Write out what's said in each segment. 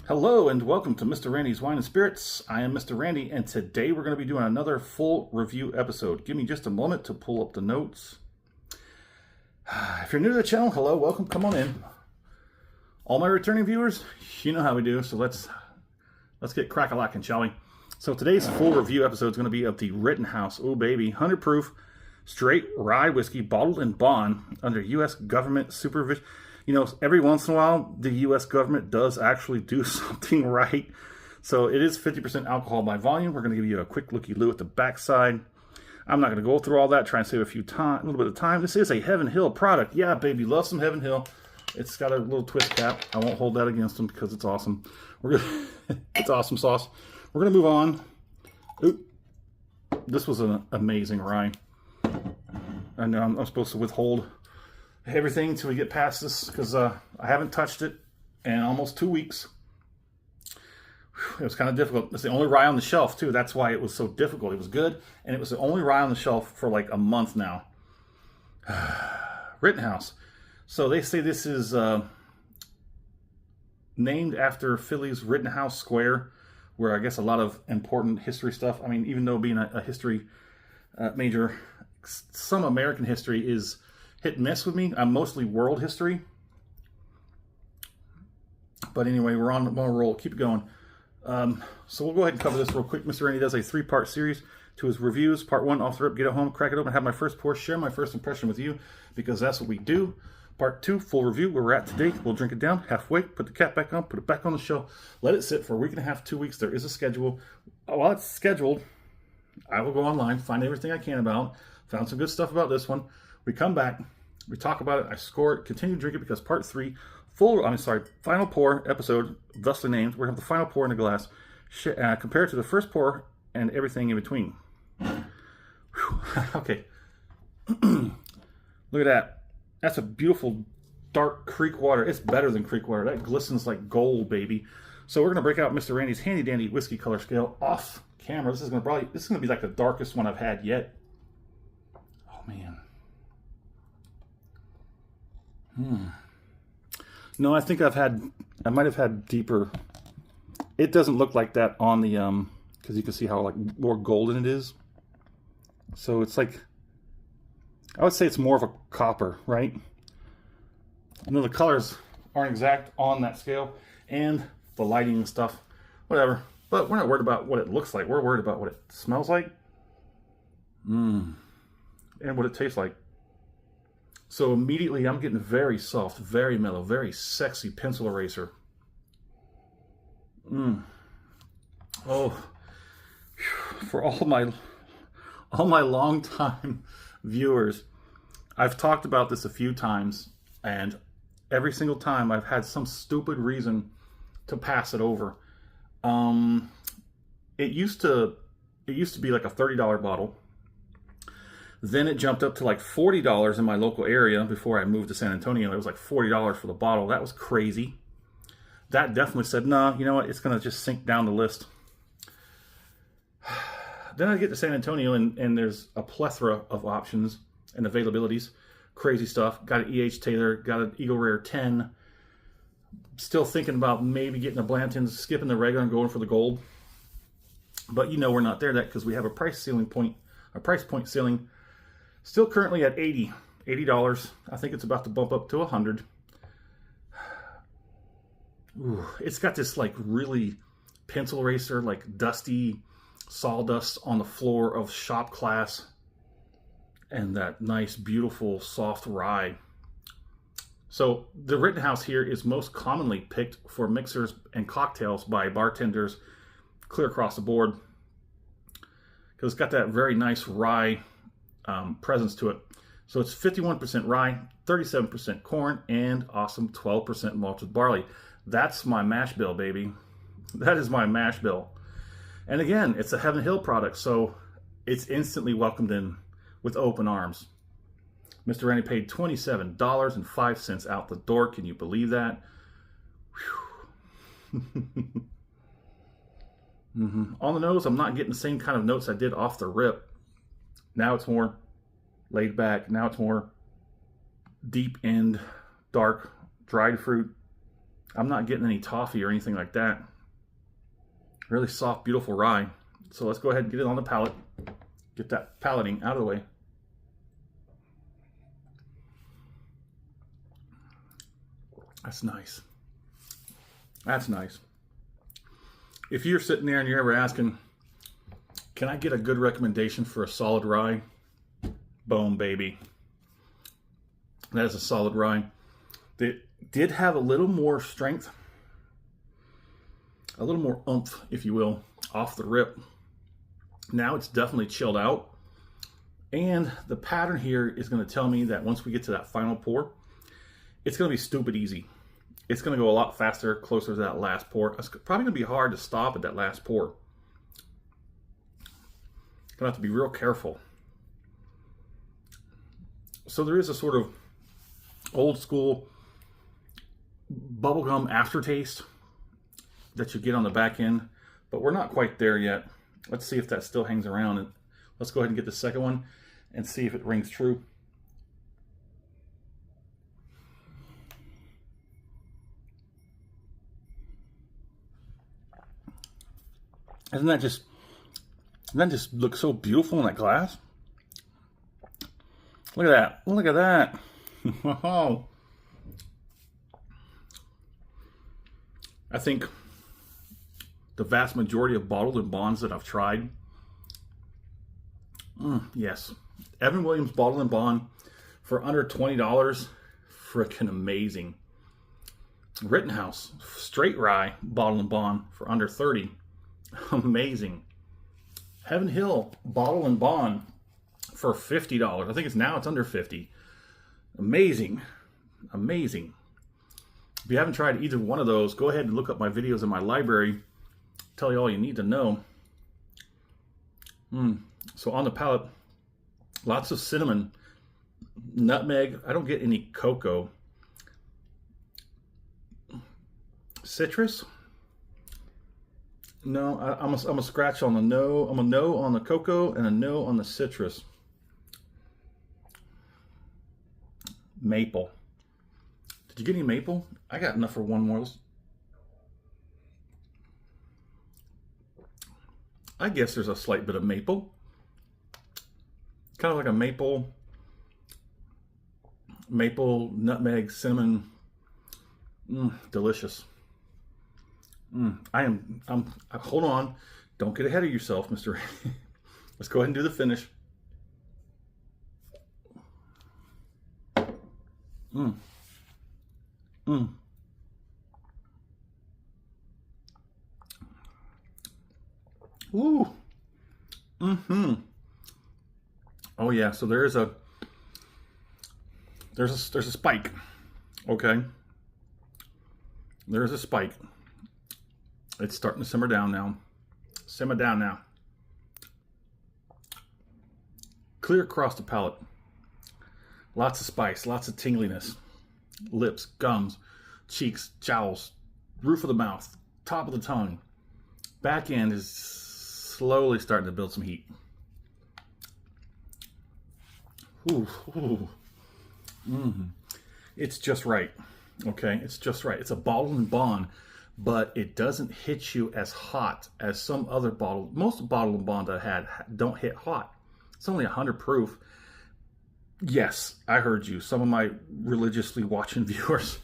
Hello and welcome to Mr. Randy's Wine and Spirits. I am Mr. Randy, and today we're going to be doing another full review episode. Give me just a moment to pull up the notes. If you're new to the channel, hello, welcome, come on in. All my returning viewers, you know how we do, so let's get crack-a-lackin', shall we? So today's full review episode is going to be of the Rittenhouse, oh baby, 100 proof straight rye whiskey bottled in bond under U.S. government supervision. You know, every once in a while, the U.S. government does actually do something right. So it is 50% alcohol by volume. We're going to give you a quick looky-loo at the backside. I'm not going to go through all that. Try and save a little bit of time. This is a Heaven Hill product. Yeah, baby, love some Heaven Hill. It's got a little twist cap. I won't hold that against them because it's awesome. It's awesome sauce. We're going to move on. Oop. This was an amazing rye. I know I'm supposed to withhold everything until we get past this because I haven't touched it in almost 2 weeks. It was kind of difficult. It's the only rye on the shelf too. That's why it was so difficult. It was good, and it was the only rye on the shelf for like a month now. Rittenhouse. So they say this is named after Philly's Rittenhouse Square, where I guess a lot of important history stuff. I mean, even though being a history major, some American history is hit and miss with me. I'm mostly world history. But anyway, we're on a roll. Keep it going. So we'll go ahead and cover this real quick. Mr. Randy does a 3-part series to his reviews. Part 1, off the rip, get it home, crack it open, have my first pour, share my first impression with you, because that's what we do. Part 2, full review, where we're at today. We'll drink it down halfway, put the cap back on, put it back on the shelf, let it sit for a week and a half, 2 weeks. There is a schedule. While it's scheduled, I will go online, find everything I can about. Found some good stuff about this one. We come back, we talk about it, I score it, continue to drink it, because part 3, final pour episode, thusly named, we're going to have the final pour in the glass, compared to the first pour and everything in between. Okay. Look at that. That's a beautiful dark creek water. It's better than creek water. That glistens like gold, baby. So we're going to break out Mr. Randy's handy dandy whiskey color scale off camera. This is going to be like the darkest one I've had yet. Oh man. No, I think I might have had deeper. It doesn't look like that on the, because you can see how like more golden it is. So it's like, I would say it's more of a copper, right? I know the colors aren't exact on that scale, and the lighting and stuff, whatever. But we're not worried about what it looks like. We're worried about what it smells like. And what it tastes like. So immediately I'm getting very soft, very mellow, very sexy pencil eraser. Oh, for all my long-time viewers, I've talked about this a few times, and every single time I've had some stupid reason to pass it over. It used to be like a $30 bottle. Then it jumped up to like $40 in my local area before I moved to San Antonio. It was like $40 for the bottle. That was crazy. That definitely said, nah, you know what? It's going to just sink down the list. Then I get to San Antonio, and there's a plethora of options and availabilities. Crazy stuff. Got an E.H. Taylor. Got an Eagle Rare 10. Still thinking about maybe getting a Blanton, skipping the regular and going for the gold. But you know we're not there yet, because we have a price point ceiling. Still currently at $80. I think it's about to bump up to $100. Ooh, it's got this like really pencil eraser, like dusty sawdust on the floor of shop class, and that nice, beautiful, soft rye. So the Rittenhouse here is most commonly picked for mixers and cocktails by bartenders clear across the board, because it's got that very nice rye presence to it. So it's 51% rye, 37% corn, and awesome 12% malted barley. That's my mash bill, baby. That is my mash bill. And again, it's a Heaven Hill product, so it's instantly welcomed in with open arms. Mr. Randy paid $27.05 out the door. Can you believe that? On the nose, I'm not getting the same kind of notes I did off the rip. Now it's more laid back. Now it's more deep end, dark, dried fruit. I'm not getting any toffee or anything like that. Really soft, beautiful rye. So let's go ahead and get it on the palate. Get that palating out of the way. That's nice. That's nice. If you're sitting there and you're ever asking, can I get a good recommendation for a solid rye? Boom, baby. That is a solid rye. They did have a little more strength, a little more oomph, if you will, off the rip. Now it's definitely chilled out. And the pattern here is going to tell me that once we get to that final pour, it's going to be stupid easy. It's going to go a lot faster, closer to that last pour. It's probably going to be hard to stop at that last pour. Going to have to be real careful. So there is a sort of old school bubblegum aftertaste that you get on the back end, but we're not quite there yet. Let's see if that still hangs around, and let's go ahead and get the second one and see if it rings true. Doesn't that just look so beautiful in that glass? Look at that. Look at that. Wow. I think the vast majority of bottled and bonds that I've tried, yes, Evan Williams bottled and bond for under $20, freaking amazing. Rittenhouse straight rye bottled and bond for under $30, amazing. Heaven Hill bottle and bond for $50. I think it's under $50. Amazing, amazing. If you haven't tried either one of those, go ahead and look up my videos in my library. Tell you all you need to know. So on the palate, lots of cinnamon, nutmeg. I don't get any cocoa. Citrus? No, I'm a scratch on the no. I'm a no on the cocoa and a no on the citrus. Maple. Did you get any maple? I got enough for one more. I guess there's a slight bit of maple. Kind of like a maple, nutmeg, cinnamon. Delicious. Hold on. Don't get ahead of yourself, Mr. Randy. Let's go ahead and do the finish. Ooh. Oh yeah, so there's a spike. Okay. There's a spike. It's starting to simmer down now. Simmer down now. Clear across the palate. Lots of spice, lots of tingliness. Lips, gums, cheeks, jowls, roof of the mouth, top of the tongue. Back end is slowly starting to build some heat. Ooh, ooh. It's just right. Okay, it's just right. It's a bottled and bond, but it doesn't hit you as hot as some other bottled. Most bottled and bond I had don't hit hot. It's only 100 proof. Yes, I heard you. Some of my religiously watching viewers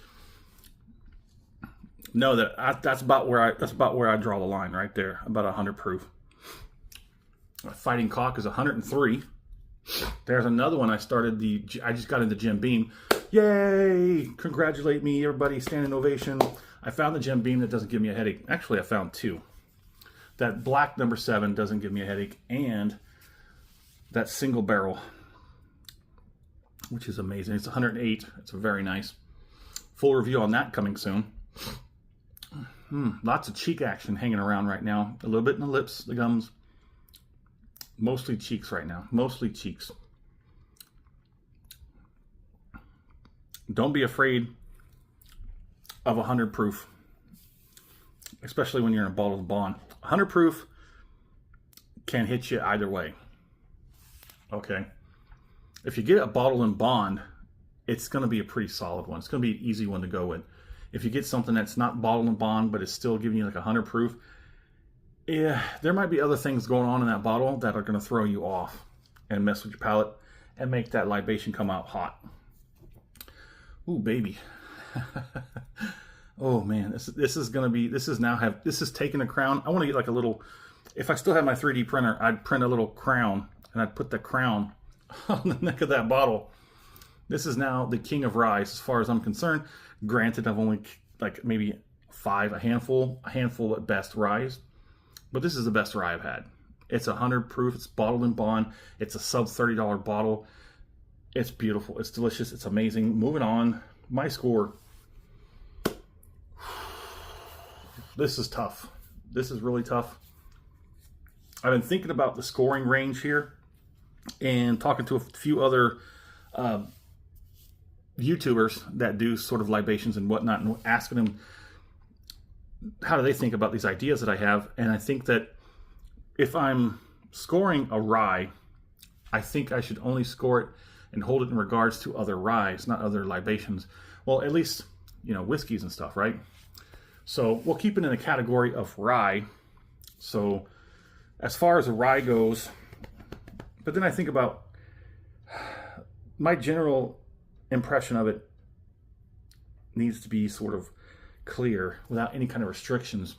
know that that's about where I draw the line right there. About 100 proof. Fighting Cock is 103. There's another one I just got into Jim Beam. Yay! Congratulate me, everybody. Standing ovation. I found the Jim Beam that doesn't give me a headache. Actually, I found two. That black number 7 doesn't give me a headache, and that single barrel, which is amazing. It's 108. It's very nice. Full review on that coming soon. Lots of cheek action hanging around right now. A little bit in the lips, the gums. Mostly cheeks right now. Mostly cheeks. Don't be afraid of 100 proof, especially when you're in a bottled bond. 100 proof can hit you either way. Okay. If you get a bottle and bond, it's going to be a pretty solid one. It's going to be an easy one to go with. if you get something that's not bottled and bond, but it's still giving you like 100 proof, yeah, there might be other things going on in that bottle that are going to throw you off and mess with your palate and make that libation come out hot. Ooh, baby. Oh man, this is taking a crown. I want to get like a little, if I still had my 3D printer, I'd print a little crown and I'd put the crown on the neck of that bottle. This is now the king of rye as far as I'm concerned. Granted, I've only like maybe a handful at best ryes, but this is the best rye I've had. It's 100 proof, it's bottled in bond, it's a sub $30 bottle. It's beautiful, it's delicious, it's amazing. Moving on, my score. This is tough. This is really tough. I've been thinking about the scoring range here and talking to a few other YouTubers that do sort of libations and whatnot, and asking them how do they think about these ideas that I have. And I think that if I'm scoring a rye, I think I should only score it and hold it in regards to other ryes, not other libations. Well, at least, you know, whiskeys and stuff, right? So we'll keep it in the category of rye. So as far as a rye goes, but then I think about my general impression of it needs to be sort of clear without any kind of restrictions.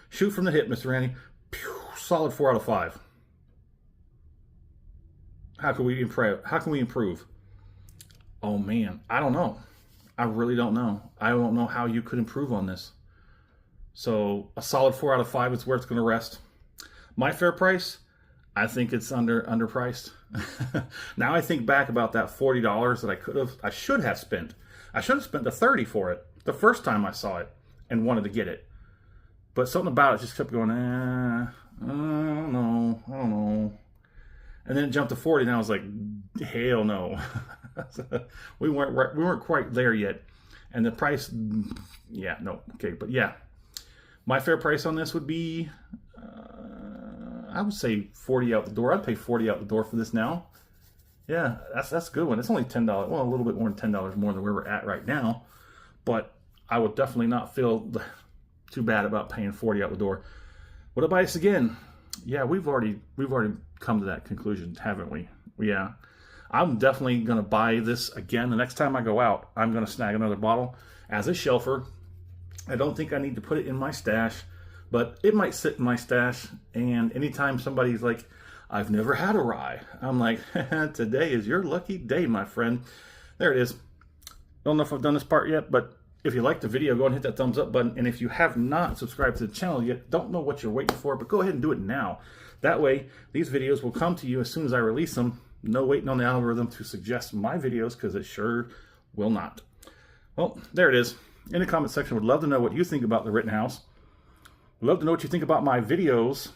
Shoot from the hip, Mr. Randy. Pew, solid 4 out of 5. How can we improve? Oh man, I don't know. I really don't know. I don't know how you could improve on this. So a solid 4 out of 5 is where it's going to rest. My fair price, I think it's underpriced. Now I think back about that $40 that I should have spent. I should have spent the $30 for it the first time I saw it and wanted to get it. But something about it just kept going, I don't know. And then it jumped to 40 and I was like, hell no. we weren't quite there yet. And the price, yeah, no, okay. But yeah, my fair price on this would be, I would say 40 out the door. I'd pay 40 out the door for this now. Yeah, that's a good one. It's only $10. Well, a little bit more than $10 more than where we're at right now. But I would definitely not feel too bad about paying 40 out the door. Would I buy this again? Yeah, we've already come to that conclusion, haven't we? Yeah. I'm definitely going to buy this again. The next time I go out, I'm going to snag another bottle as a shelfer. I don't think I need to put it in my stash, but it might sit in my stash. And anytime somebody's like, I've never had a rye, I'm like, today is your lucky day, my friend. There it is. Don't know if I've done this part yet, but if you liked the video, go ahead and hit that thumbs up button. And if you have not subscribed to the channel yet, don't know what you're waiting for, but go ahead and do it now. That way, these videos will come to you as soon as I release them. No waiting on the algorithm to suggest my videos, because it sure will not. Well, there it is. In the comment section, would love to know what you think about the Rittenhouse. Would love to know what you think about my videos,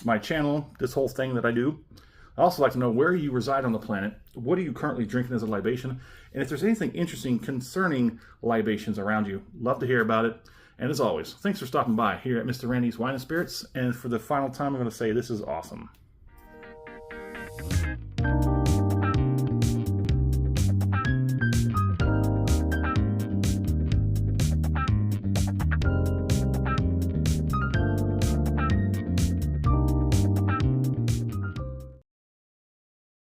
my channel, this whole thing that I do. I'd also like to know where you reside on the planet. What are you currently drinking as a libation? And if there's anything interesting concerning libations around you, love to hear about it. And as always, thanks for stopping by here at Mr. Randy's Wine and Spirits. And for the final time, I'm going to say this is awesome.